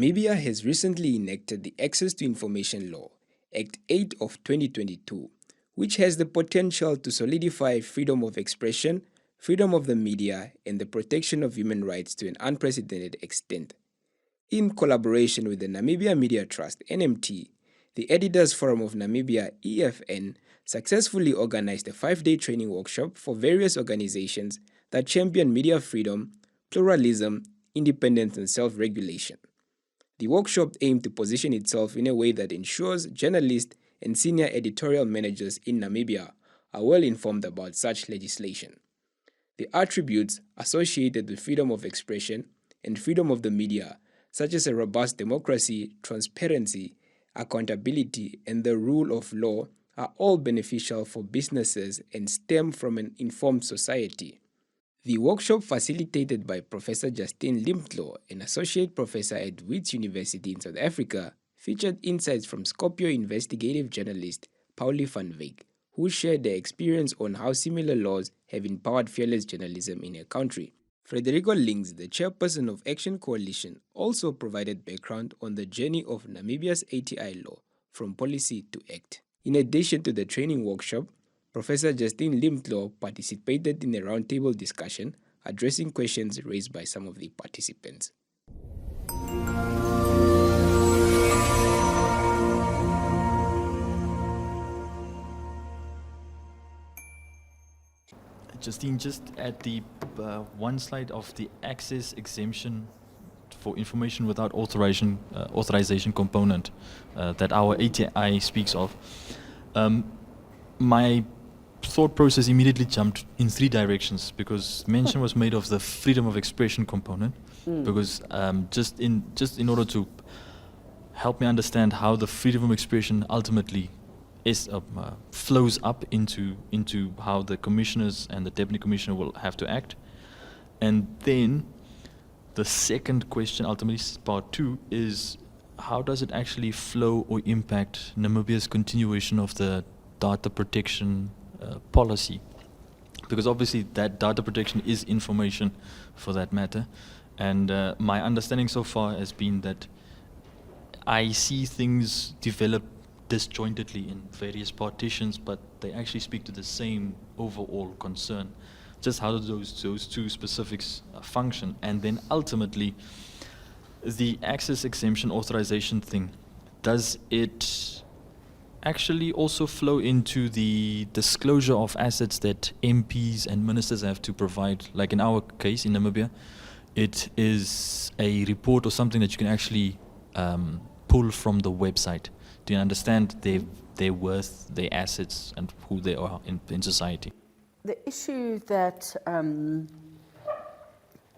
Namibia has recently enacted the Access to Information Law, Act 8 of 2022, which has the potential to solidify freedom of expression, freedom of the media, and the protection of human rights to an unprecedented extent. In collaboration with the Namibia Media Trust, NMT, the Editors Forum of Namibia, EFN, successfully organized a 5-day training workshop for various organizations that champion media freedom, pluralism, independence, and self-regulation. The workshop aimed to position itself in a way that ensures journalists and senior editorial managers in Namibia are well informed about such legislation. The attributes associated with freedom of expression and freedom of the media, such as a robust democracy, transparency, accountability, and the rule of law, are all beneficial for businesses and stem from an informed society. The workshop, facilitated by Professor Justine Limpitlaw, an associate professor at Wits University in South Africa, featured insights from Skopje investigative journalist Pauli Van Wyk, who shared their experience on how similar laws have empowered fearless journalism in her country. Federico Links, the chairperson of Action Coalition, also provided background on the journey of Namibia's ATI law from policy to act. In addition to the training workshop, Professor Justine Limpitlaw participated in a roundtable discussion addressing questions raised by some of the participants. Justine, just at the one slide of the access exemption for information without authorization component that our ATI speaks of, my thought process immediately jumped in 3 directions, because mention was made of the freedom of expression component, because just in order to help me understand how the freedom of expression ultimately is flows up into how the commissioners and the deputy commissioner will have to act. And then the second question, ultimately part 2, is how does it actually flow or impact Namibia's continuation of the data protection policy? Because obviously that data protection is information for that matter. And my understanding so far has been that I see things develop disjointedly in various partitions, but they actually speak to the same overall concern. Just how do those 2 specifics function? And then ultimately, the access exemption authorization thing, does it actually also flow into the disclosure of assets that MPs and ministers have to provide? Like in our case in Namibia, it is a report or something that you can actually pull from the website. Do you understand their worth, their assets, and who they are in society? The issue that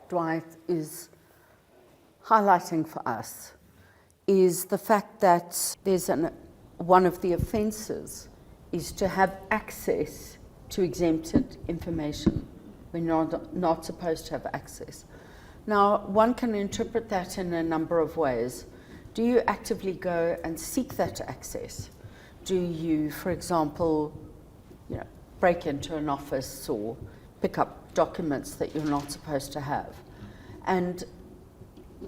Dwight is highlighting for us is the fact that there's one of the offences is to have access to exempted information when you're not supposed to have access. Now, one can interpret that in a number of ways. Do you actively go and seek that access? Do you, for example, break into an office or pick up documents that you're not supposed to have? And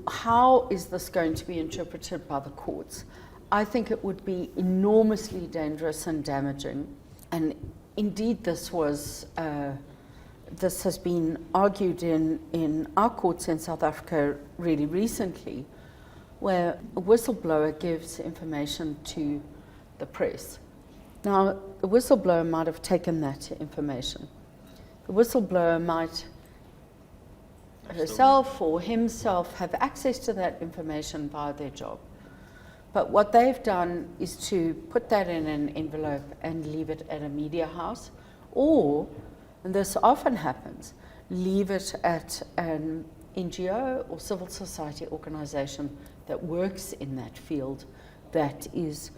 how is this going to be interpreted by the courts? I think it would be enormously dangerous and damaging. And indeed, this has been argued in our courts in South Africa really recently, where a whistleblower gives information to the press. Now, the whistleblower might have taken that information. The whistleblower might herself or himself have access to that information via their job. But what they've done is to put that in an envelope and leave it at a media house, or, and this often happens, leave it at an NGO or civil society organization that works in that field, that the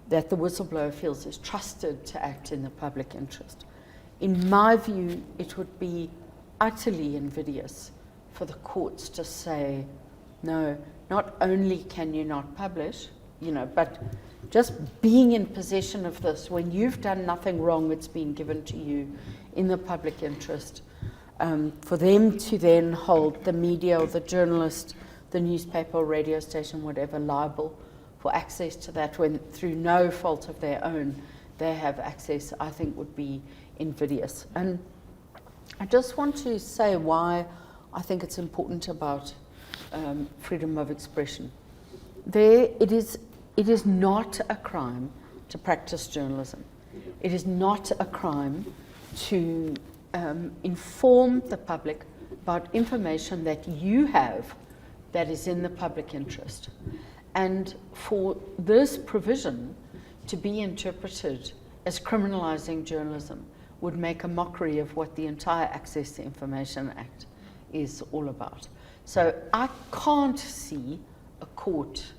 whistleblower feels is trusted to act in the public interest. In my view, it would be utterly invidious for the courts to say, no, not only can you not publish, but just being in possession of this when you've done nothing wrong, it's been given to you in the public interest, for them to then hold the media or the journalist the newspaper or radio station, whatever, liable for access to that when through no fault of their own they have access, I think would be invidious. And I just want to say why I think it's important about freedom of expression. It is not a crime to practice journalism. It is not a crime to inform the public about information that you have that is in the public interest. And for this provision to be interpreted as criminalizing journalism would make a mockery of what the entire Access to Information Act is all about. So I can't see a court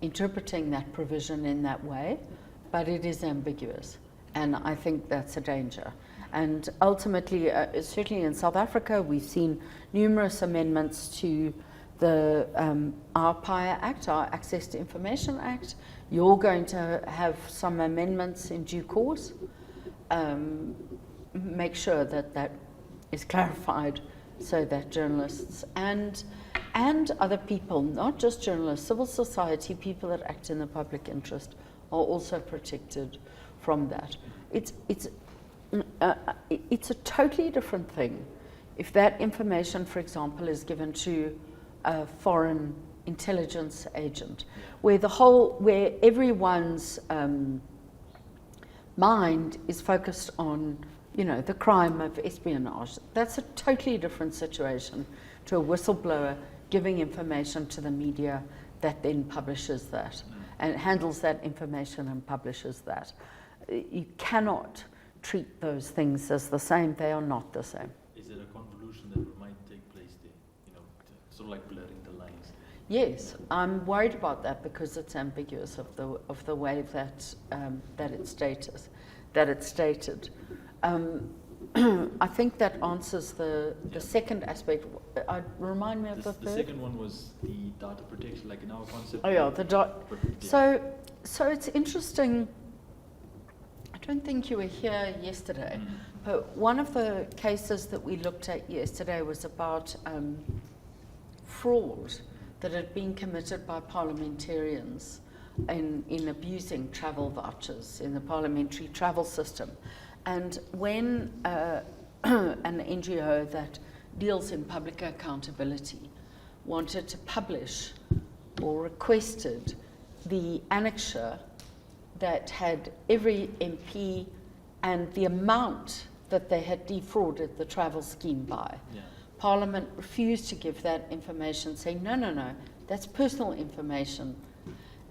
interpreting that provision in that way, but it is ambiguous, and I think that's a danger. And ultimately, certainly in South Africa, we've seen numerous amendments to the our PIA Act, our Access to Information Act. You're going to have some amendments in due course. Make sure that that is clarified so that journalists and other people, not just journalists, civil society, people that act in the public interest, are also protected from that. It's a totally different thing if that information, for example, is given to a foreign intelligence agent, where everyone's mind is focused on, the crime of espionage. That's a totally different situation to a whistleblower giving information to the media that then publishes that and handles that information and publishes that. You cannot treat those things as the same. They are not the same. Is it a convolution that might take place there? Sort of like blurring the lines? Yes, I'm worried about that because it's ambiguous of the way that it's stated. I think that answers the second aspect. Remind me of the third. The second one was the data protection, like in our concept. Oh yeah, So it's interesting. I don't think you were here yesterday, but one of the cases that we looked at yesterday was about fraud that had been committed by parliamentarians in abusing travel vouchers in the parliamentary travel system. And when an NGO that deals in public accountability wanted to publish or requested the annexure that had every MP and the amount that they had defrauded the travel scheme by, Parliament refused to give that information, saying, no, that's personal information.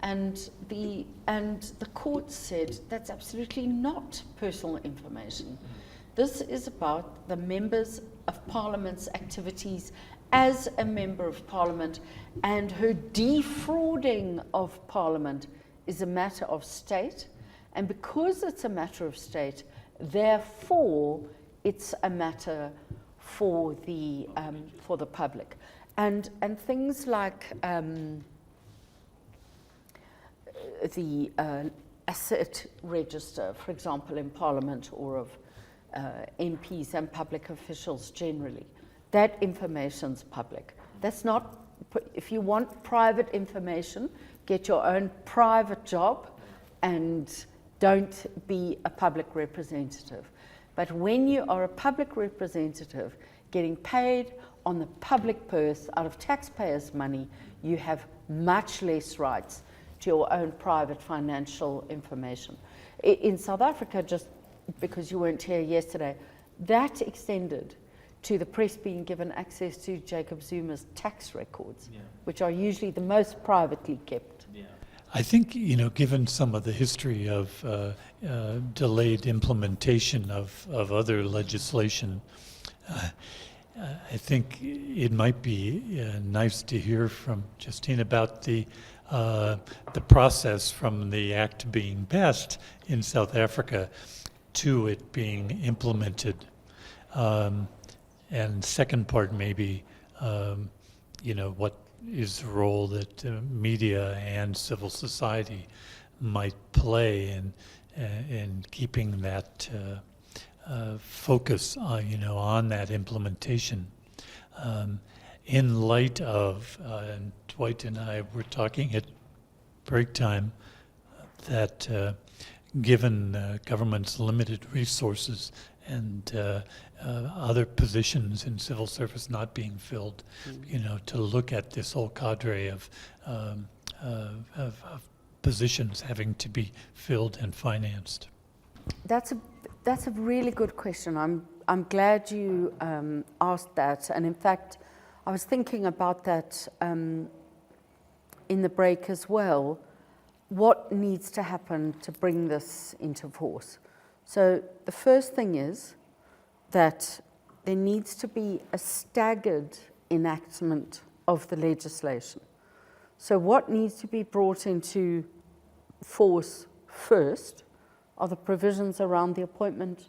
And the court said that's absolutely not personal information. This is about the members of Parliament's activities as a member of Parliament, and her defrauding of Parliament is a matter of state. And because it's a matter of state, therefore it's a matter for the public. And things like the asset register, for example, in Parliament, or of MPs and public officials generally, that information's public. That's not, if you want private information, get your own private job and don't be a public representative. But when you are a public representative getting paid on the public purse out of taxpayers' money, you have much less rights to your own private financial information. In South Africa, just because you weren't here yesterday, that extended to the press being given access to Jacob Zuma's tax records, which are usually the most privately kept. I think, given some of the history of delayed implementation of other legislation, I think it might be nice to hear from Justine about the process from the act being passed in South Africa to it being implemented. And second part, maybe, what is the role that media and civil society might play in keeping that focus, on that implementation. in light of, and Dwight and I were talking at break time, that given government's limited resources and other positions in civil service not being filled, to look at this whole cadre of positions having to be filled and financed. That's a really good question. I'm glad you asked that, and in fact, I was thinking about that in the break as well. What needs to happen to bring this into force? So the first thing is that there needs to be a staggered enactment of the legislation. So what needs to be brought into force first are the provisions around the appointment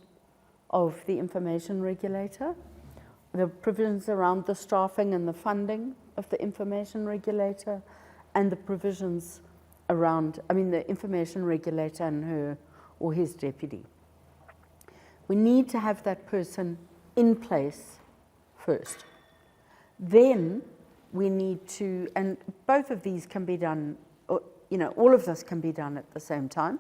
of the information regulator, the provisions around the staffing and the funding of the information regulator, and the provisions around, the information regulator and her or his deputy. We need to have that person in place first. Then we need to, and both of these can be done, all of this can be done at the same time.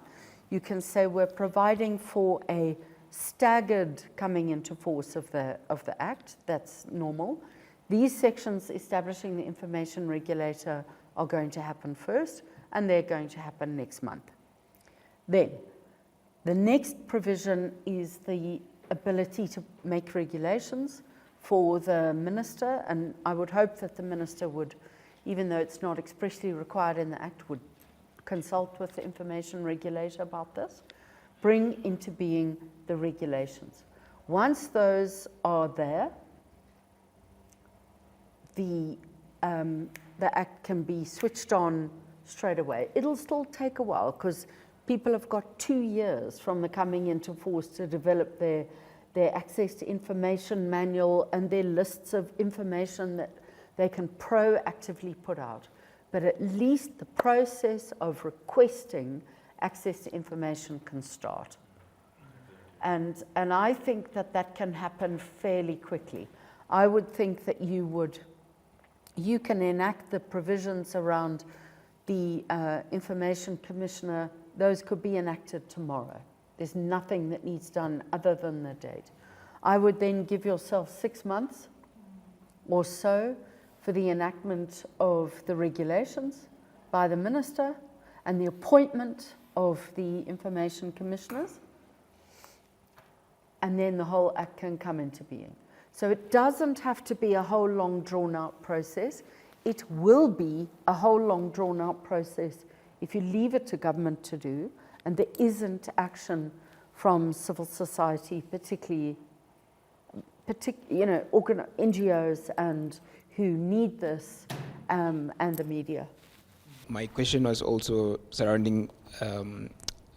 You can say we're providing for a staggered coming into force of the Act. That's normal. These sections establishing the information regulator are going to happen first, and they're going to happen next month. Then, the next provision is the ability to make regulations for the minister, and I would hope that the minister would, even though it's not expressly required in the Act, would consult with the information regulator about this, bring into being the regulations. Once those are there, the Act can be switched on straight away. It'll still take a while because people have got 2 years from the coming into force to develop their access to information manual and their lists of information that they can proactively put out. But at least the process of requesting access to information can start. And I think that can happen fairly quickly. I would think that you can enact the provisions around the information commissioner. Those could be enacted tomorrow. There's nothing that needs done other than the date. I would then give yourself 6 months or so for the enactment of the regulations by the minister and the appointment of the information commissioners, and then the whole Act can come into being. So it doesn't have to be a whole long drawn-out process. It will be a whole long drawn-out process if you leave it to government to do, and there isn't action from civil society, particularly NGOs and who need this, and the media. My question was also surrounding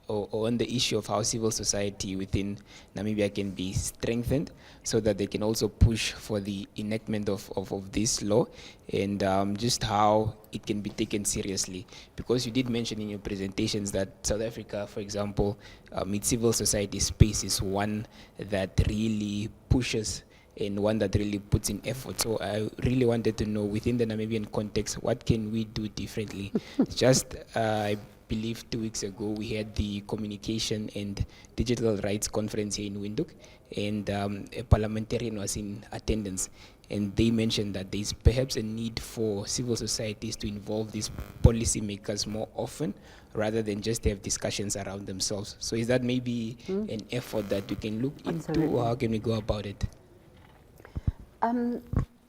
or on the issue of how civil society within Namibia can be strengthened so that they can also push for the enactment of this law, and just how it can be taken seriously. Because you did mention in your presentations that South Africa, for example, its civil society space is one that really pushes and one that really puts in effort. So I really wanted to know, within the Namibian context, what can we do differently? Just I believe 2 weeks ago we had the Communication and Digital Rights Conference here in Windhoek, and a parliamentarian was in attendance, and they mentioned that there's perhaps a need for civil societies to involve these policymakers more often rather than just have discussions around themselves. So is that maybe an effort that we can look into, or how can we go about it?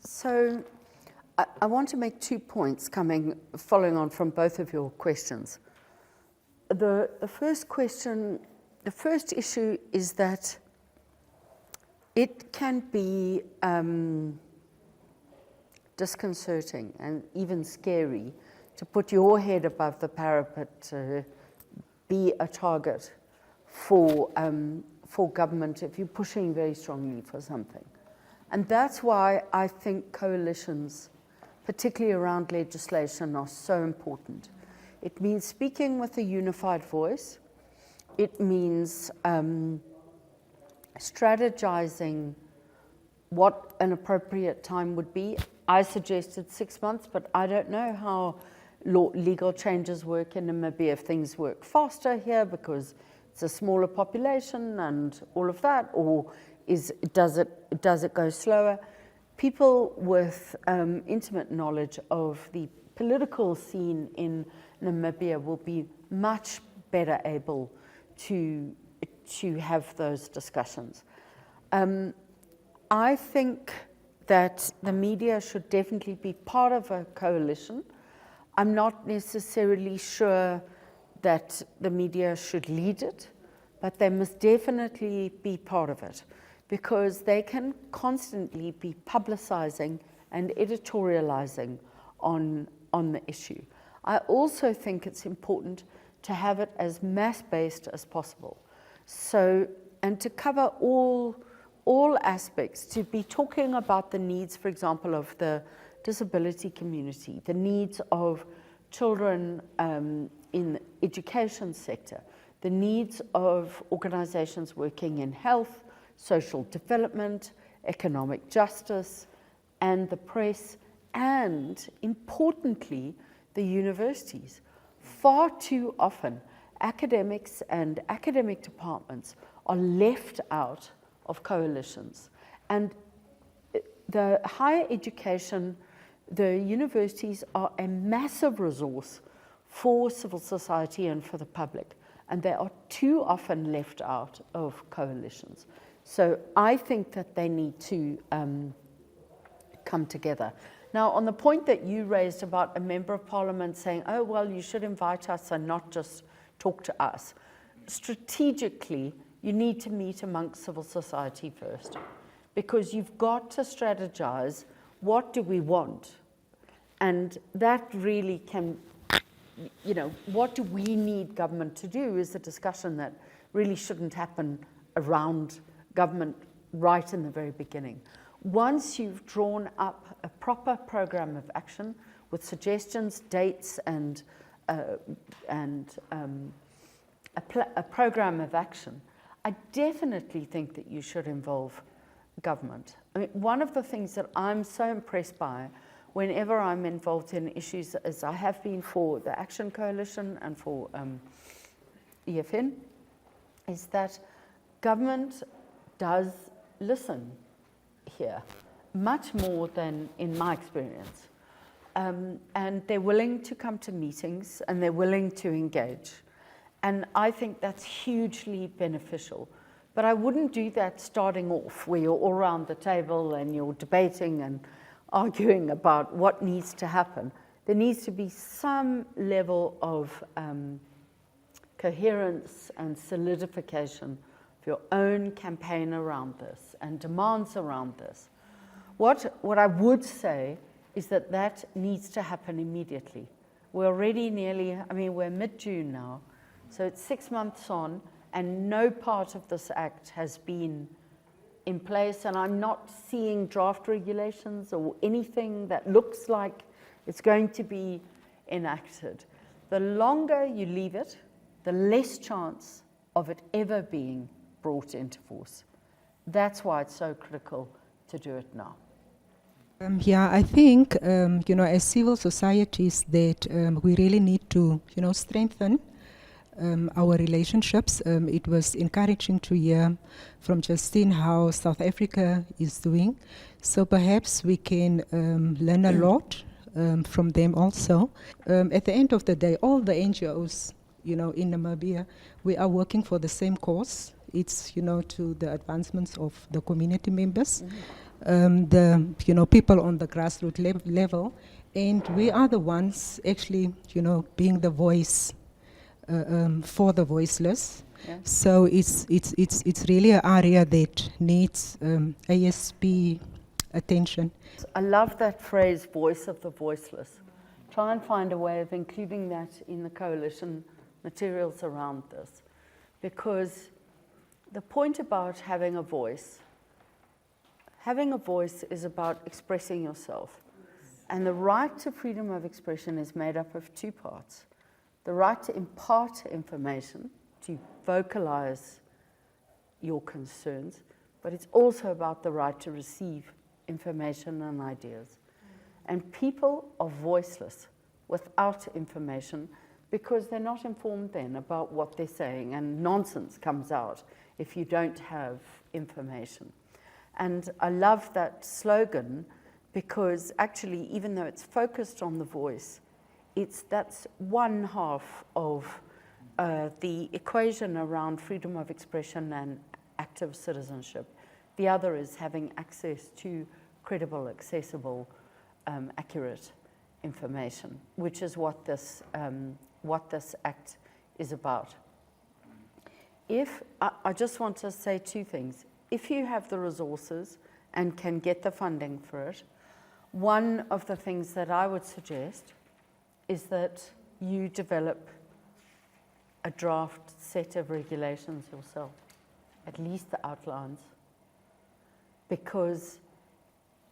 So I want to make 2 points following on from both of your questions. The first issue is that it can be disconcerting and even scary to put your head above the parapet to be a target for government if you're pushing very strongly for something. And that's why I think coalitions, particularly around legislation, are so important. It means speaking with a unified voice. It means strategizing what an appropriate time would be. I suggested 6 months, but I don't know how legal changes work in Namibia, if things work faster here because it's a smaller population and all of that, or does it go slower? People with intimate knowledge of the political scene in Namibia will be much better able to have those discussions. I think that the media should definitely be part of a coalition. I'm not necessarily sure that the media should lead it, but they must definitely be part of it, because they can constantly be publicizing and editorializing on the issue. I also think it's important to have it as mass-based as possible. So, and to cover all aspects, to be talking about the needs, for example, of the disability community, the needs of children in the education sector, the needs of organizations working in health, social development, economic justice, and the press, and importantly, the universities. Far too often, academics and academic departments are left out of coalitions. And the higher education, the universities are a massive resource for civil society and for the public, and they are too often left out of coalitions. So I think that they need to come together. Now, on the point that you raised about a member of parliament saying, oh, well, you should invite us and not just talk to us. Strategically, you need to meet amongst civil society first, because you've got to strategize, what do we want? And that really can, what do we need government to do is a discussion that really shouldn't happen around government right in the very beginning. Once you've drawn up a proper program of action with suggestions, dates, and a program of action, I definitely think that you should involve government. I mean, one of the things that I'm so impressed by whenever I'm involved in issues, as I have been for the Action Coalition and for EFN, is that government does listen here, much more than in my experience. And they're willing to come to meetings and they're willing to engage. And I think that's hugely beneficial. But I wouldn't do that starting off where you're all around the table and you're debating and arguing about what needs to happen. There needs to be some level of coherence and solidification of your own campaign around this and demands around this. What I would say is that needs to happen immediately. We're already we're mid-June now, so it's 6 months on, and no part of this act has been in place, and I'm not seeing draft regulations or anything that looks like it's going to be enacted. The longer you leave it, the less chance of it ever being brought into force. That's why it's so critical to do it now. I think, as civil societies, that we really need to, strengthen our relationships. It was encouraging to hear from Justine how South Africa is doing. So perhaps we can learn a lot from them also. At the end of the day, all the NGOs, in Namibia, we are working for the same cause. It's, to the advancements of the community members. The people on the grassroots level, and we are the ones actually being the voice for the voiceless. Yeah. So it's really an area that needs ASP attention. I love that phrase, voice of the voiceless. Try and find a way of including that in the coalition materials around this, because the point about having a voice is about expressing yourself. And the right to freedom of expression is made up of two parts. The right to impart information, to vocalize your concerns, but it's also about the right to receive information and ideas. And people are voiceless without information because they're not informed then about what they're saying, and nonsense comes out if you don't have information. And I love that slogan because actually, even though it's focused on the voice, that's one half of the equation around freedom of expression and active citizenship. The other is having access to credible, accessible, accurate information, which is what this act is about. I just want to say two things. If you have the resources and can get the funding for it, one of the things that I would suggest is that you develop a draft set of regulations yourself, at least the outlines, because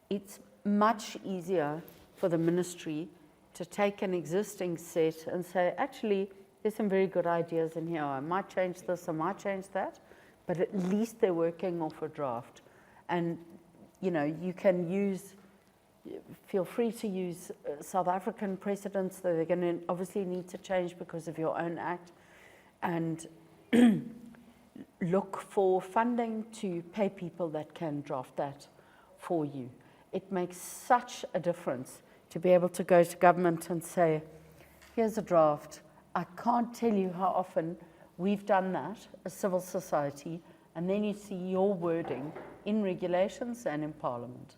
it's much easier for the ministry to take an existing set and say, actually, there's some very good ideas in here. I might change this, I might change that, but at least they're working off a draft. And, you can feel free to use South African precedents that they're going to obviously need to change because of your own act, and look for funding to pay people that can draft that for you. It makes such a difference to be able to go to government and say, here's a draft. I can't tell you how often we've done that as civil society, and then you see your wording in regulations and in Parliament.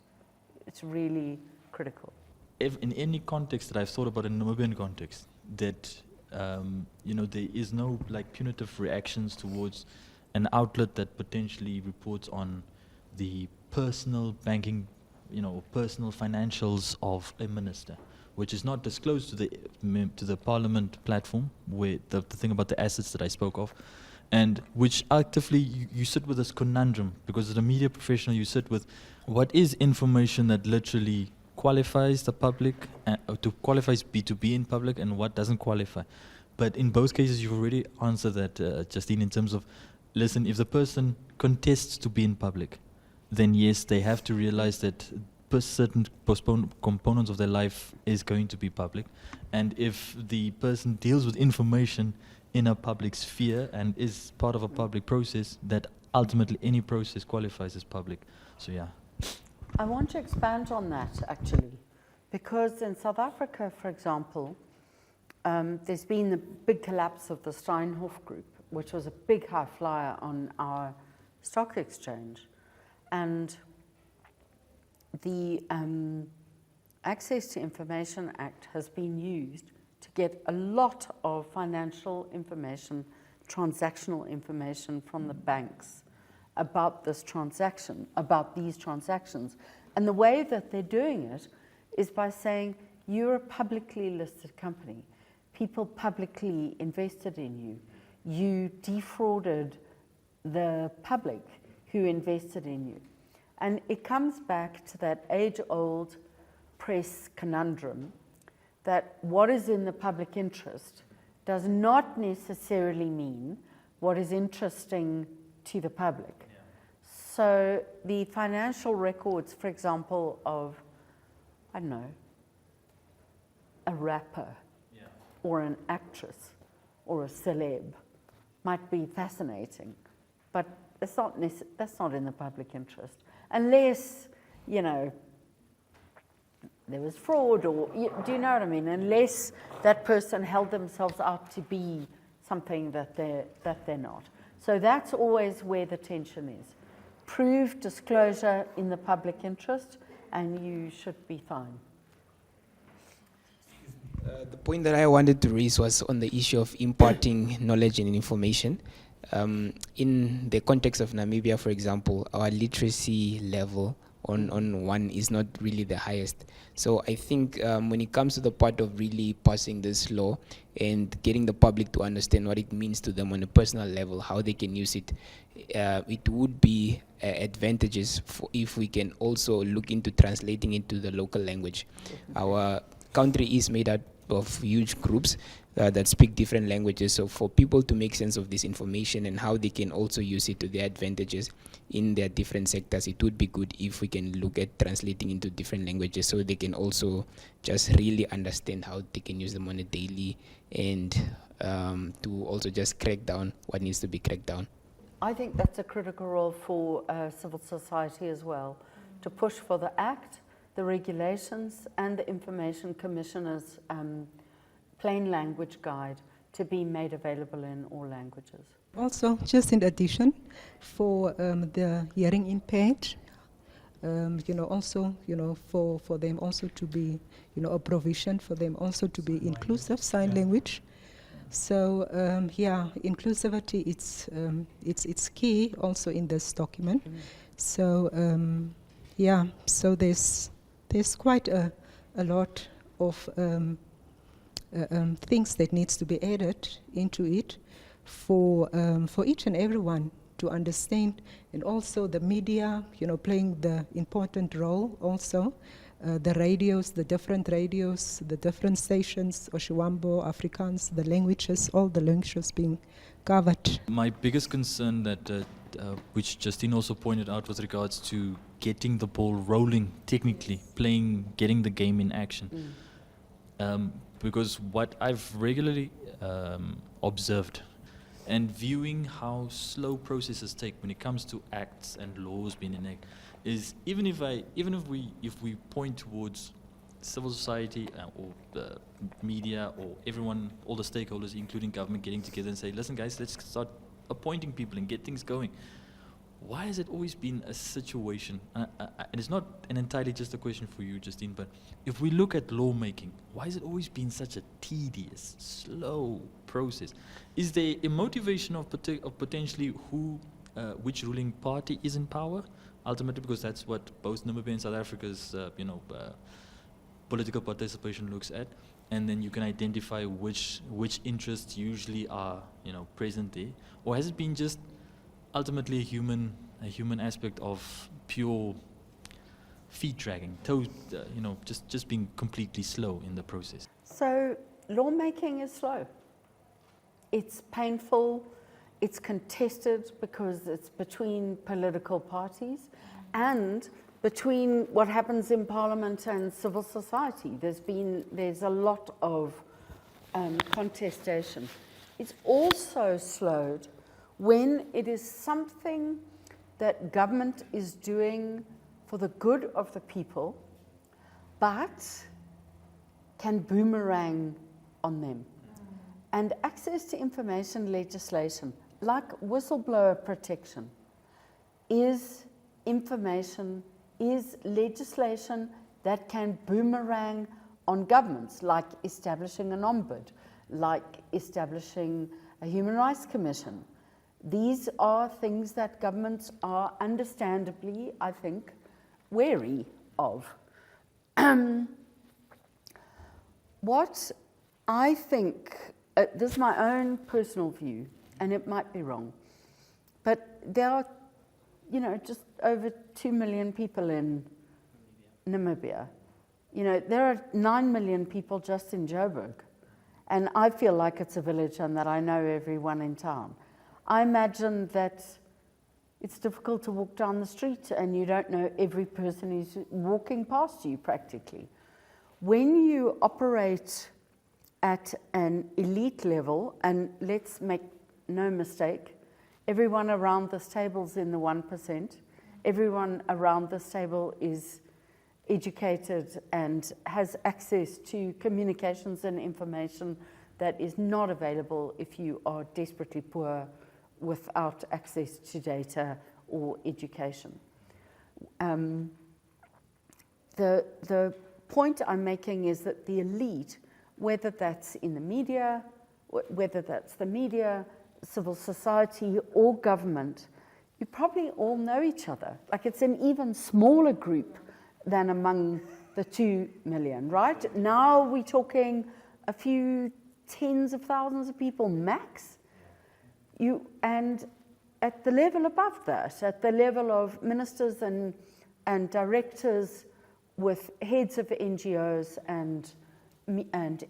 It's really critical. If in any context that I've thought about in Namibian context, that there is no punitive reactions towards an outlet that potentially reports on the personal banking, personal financials of a minister, which is not disclosed to the Parliament platform, where the thing about the assets that I spoke of, and which actively you sit with this conundrum, because as a media professional you sit with what is information that literally qualifies the public, qualifies B2B in public, and what doesn't qualify. But in both cases you've already answered that, Justine, in terms of, listen, if the person contests to be in public, then yes, they have to realize that certain components of their life is going to be public. And if the person deals with information in a public sphere and is part of a public process, that ultimately any process qualifies as public. So yeah. I want to expand on that, actually, because in South Africa, for example, there's been the big collapse of the Steinhoff Group, which was a big high flyer on our stock exchange. And the Access to Information Act has been used to get a lot of financial information, transactional information from the banks about this transaction, about these transactions. And the way that they're doing it is by saying, you're a publicly listed company. People publicly invested in you. You defrauded the public who invested in you. And it comes back to that age-old press conundrum that what is in the public interest does not necessarily mean what is interesting to the public. Yeah. So the financial records, for example, of, I don't know, a rapper or an actress or a celeb might be fascinating, but that's not in the public interest. Unless, there was fraud, or do you know what I mean? Unless that person held themselves out to be something that they're not. So that's always where the tension is. Prove disclosure in the public interest, and you should be fine. The point that I wanted to raise was on the issue of imparting knowledge and information. In the context of Namibia, for example, our literacy level on one is not really the highest. So I think when it comes to the part of really passing this law and getting the public to understand what it means to them on a personal level, how they can use it, it would be advantageous if we can also look into translating into the local language. Our country is made up of huge groups. that speak different languages. So for people to make sense of this information and how they can also use it to their advantages in their different sectors, it would be good if we can look at translating into different languages so they can also just really understand how they can use them on a daily, and to also just crack down what needs to be cracked down. I think that's a critical role for civil society as well, to push for the Act, the regulations, and the Information Commissioner's plain language guide to be made available in all languages. Also, just in addition, for the hearing impaired, also, for them also to be, a provision for them also to be inclusive sign language. So, inclusivity, it's key also in this document. So, so there's quite a lot of things that needs to be added into it for each and everyone to understand, and also the media, playing the important role also. The radios, the different stations, Oshiwambo, Afrikaans, the languages, all the languages being covered. My biggest concern that which Justine also pointed out with regards to getting the ball rolling, technically, getting the game in action. Because what I've regularly observed and viewing how slow processes take when it comes to acts and laws being enacted is even if we point towards civil society or the media or everyone, all the stakeholders, including government, getting together and say, listen guys, let's start appointing people and get things going. Why has it always been a situation, and it's not an entirely just a question for you, Justine, but if we look at lawmaking, why has it always been such a tedious, slow process? Is there a motivation of potentially which ruling party is in power? Ultimately, because that's what both Namibia and South Africa's, political participation looks at, and then you can identify which interests usually are, present there, or has it been just ultimately a human aspect of pure feet dragging, just being completely slow in the process? So lawmaking is slow. It's painful, it's contested because it's between political parties and between what happens in Parliament and civil society. There's a lot of contestation. It's also slowed when it is something that government is doing for the good of the people, but can boomerang on them. And access to information legislation, like whistleblower protection, is legislation that can boomerang on governments, like establishing an ombud, like establishing a human rights commission. These are things that governments are understandably, I think, wary of. What I think, this is my own personal view, and it might be wrong, but there are, just over 2 million people in Namibia. There are 9 million people just in Joburg, and I feel like it's a village and that I know everyone in town. I imagine that it's difficult to walk down the street and you don't know every person who's walking past you practically. When you operate at an elite level, and let's make no mistake, everyone around this table is in the 1%, everyone around this table is educated and has access to communications and information that is not available if you are desperately poor without access to data or education. The point I'm making is that the elite, whether that's in the media, whether that's the media, civil society, or government, you probably all know each other. Like, it's an even smaller group than among the 2 million, right? Now we're talking a few tens of thousands of people max. And at the level above that, at the level of ministers and directors with heads of NGOs and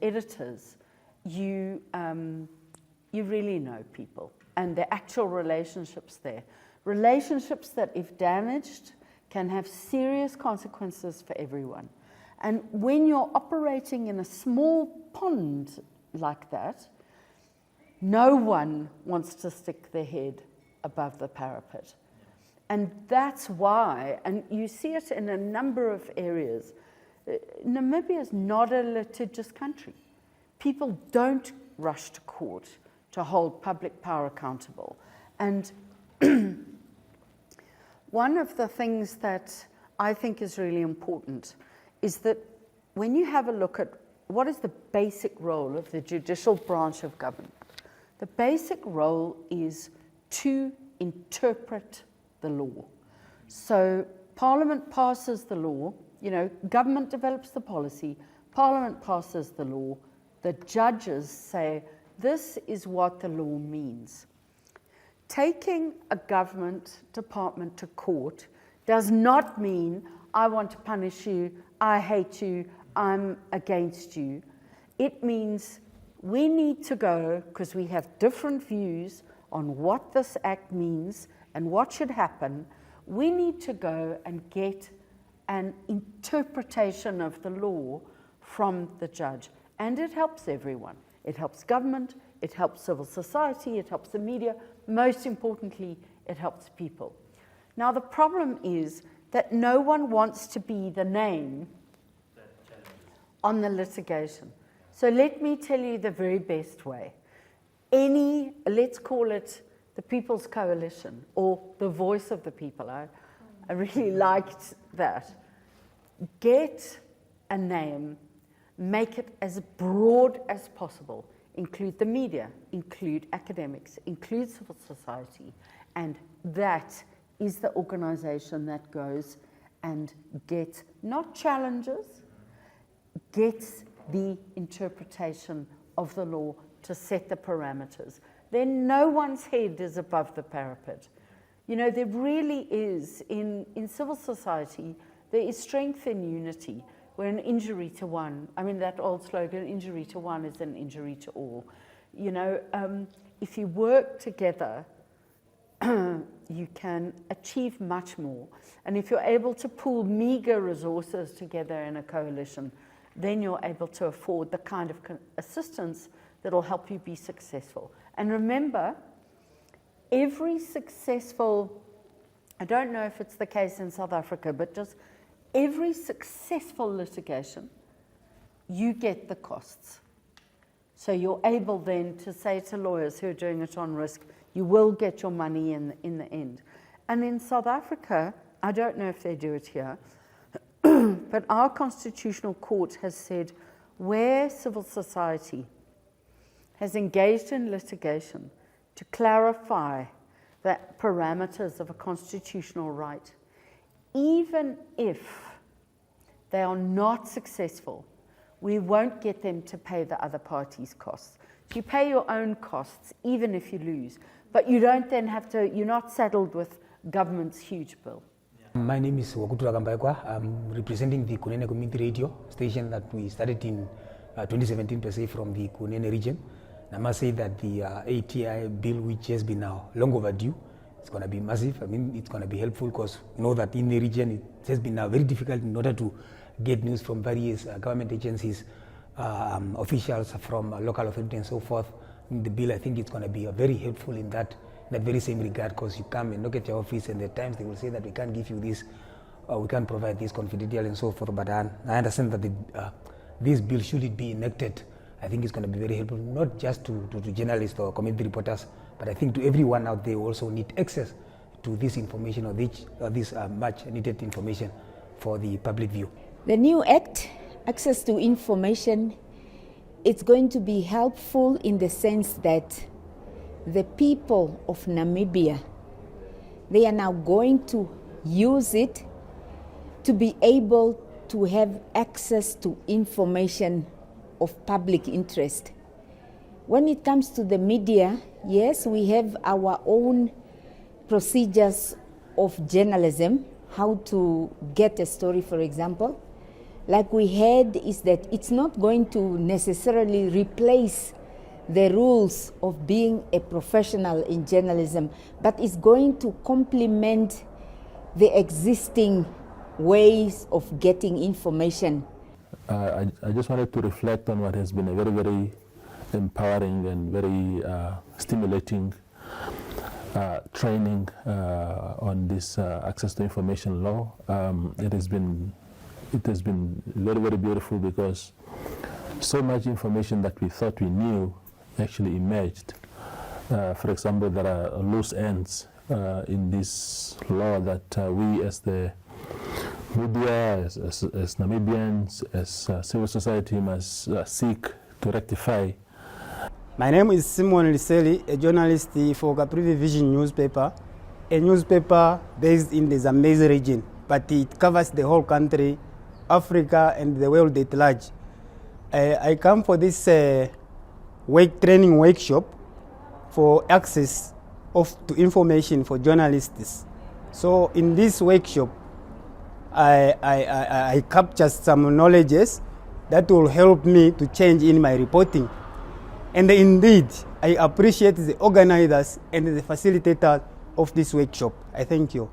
editors, you really know people and the actual relationships there. Relationships that, if damaged, can have serious consequences for everyone. And when you're operating in a small pond like that, no one wants to stick their head above the parapet. And that's why, and you see it in a number of areas, Namibia is not a litigious country. People don't rush to court to hold public power accountable. And one of the things that I think is really important is that when you have a look at what is the basic role of the judicial branch of government, the basic role is to interpret the law. So Parliament passes the law, government develops the policy, Parliament passes the law, the judges say, this is what the law means. Taking a government department to court does not mean I want to punish you, I hate you, I'm against you. It means we need to go, because we have different views on what this act means and what should happen, we need to go and get an interpretation of the law from the judge. And it helps everyone. It helps government, it helps civil society, it helps the media, most importantly, it helps people. Now the problem is that no one wants to be the name on the litigation. So let me tell you the very best way. Let's call it the People's Coalition or the Voice of the People. I really liked that. Get a name, make it as broad as possible. Include the media, include academics, include civil society, and that is the organization that goes and gets, not challenges, gets the interpretation of the law to set the parameters. Then no one's head is above the parapet. There really is, in civil society, there is strength in unity. Where an injury to one, that old slogan, injury to one is an injury to all. If you work together, you can achieve much more. And if you're able to pool meager resources together in a coalition, then you're able to afford the kind of assistance that'll help you be successful. And remember, every successful, I don't know if it's the case in South Africa, but just every successful litigation, you get the costs. So you're able then to say to lawyers who are doing it on risk, you will get your money in the end. And in South Africa, I don't know if they do it here, but our Constitutional Court has said where civil society has engaged in litigation to clarify the parameters of a constitutional right, even if they are not successful, we won't get them to pay the other party's costs. So you pay your own costs, even if you lose, but you don't then have to, you're not saddled with government's huge bill. My name is Wakutura Kambaikwa. I'm representing the Kunene Community Radio station that we started in 2017 per se from the Kunene region. And I must say that the ATI bill, which has been now long overdue, it's going to be massive. It's going to be helpful because you know that in the region it has been now very difficult in order to get news from various government agencies, officials from local authorities and so forth. The bill, I think it's going to be very helpful in that very same regard, because you come and look at your office and at times they will say that we can't give you this, or we can't provide this confidential and so forth. But I understand that this bill, should it be enacted, I think it's going to be very helpful, not just to journalists or community reporters, but I think to everyone out there who also need access to this information or this much needed information for the public view. The new act, access to information, it's going to be helpful in the sense that the people of Namibia, they are now going to use it to be able to have access to information of public interest. When it comes to the media, yes, we have our own procedures of journalism, how to get a story, for example. like we heard, is that it's not going to necessarily replace the rules of being a professional in journalism, but it's going to complement the existing ways of getting information. I just wanted to reflect on what has been a very, very empowering and very stimulating training on this access to information law. It has been very, very beautiful, because so much information that we thought we knew actually emerged. For example, there are loose ends in this law that we as the media, as Namibians, as civil society must seek to rectify. My name is Simon Liseli, a journalist for Caprivi Vision newspaper, a newspaper based in the Zambezi region, but it covers the whole country, Africa and the world at large. I come for this training workshop for access to information for journalists. So in this workshop, I captured some knowledges that will help me to change in my reporting. And indeed, I appreciate the organizers and the facilitators of this workshop. I thank you.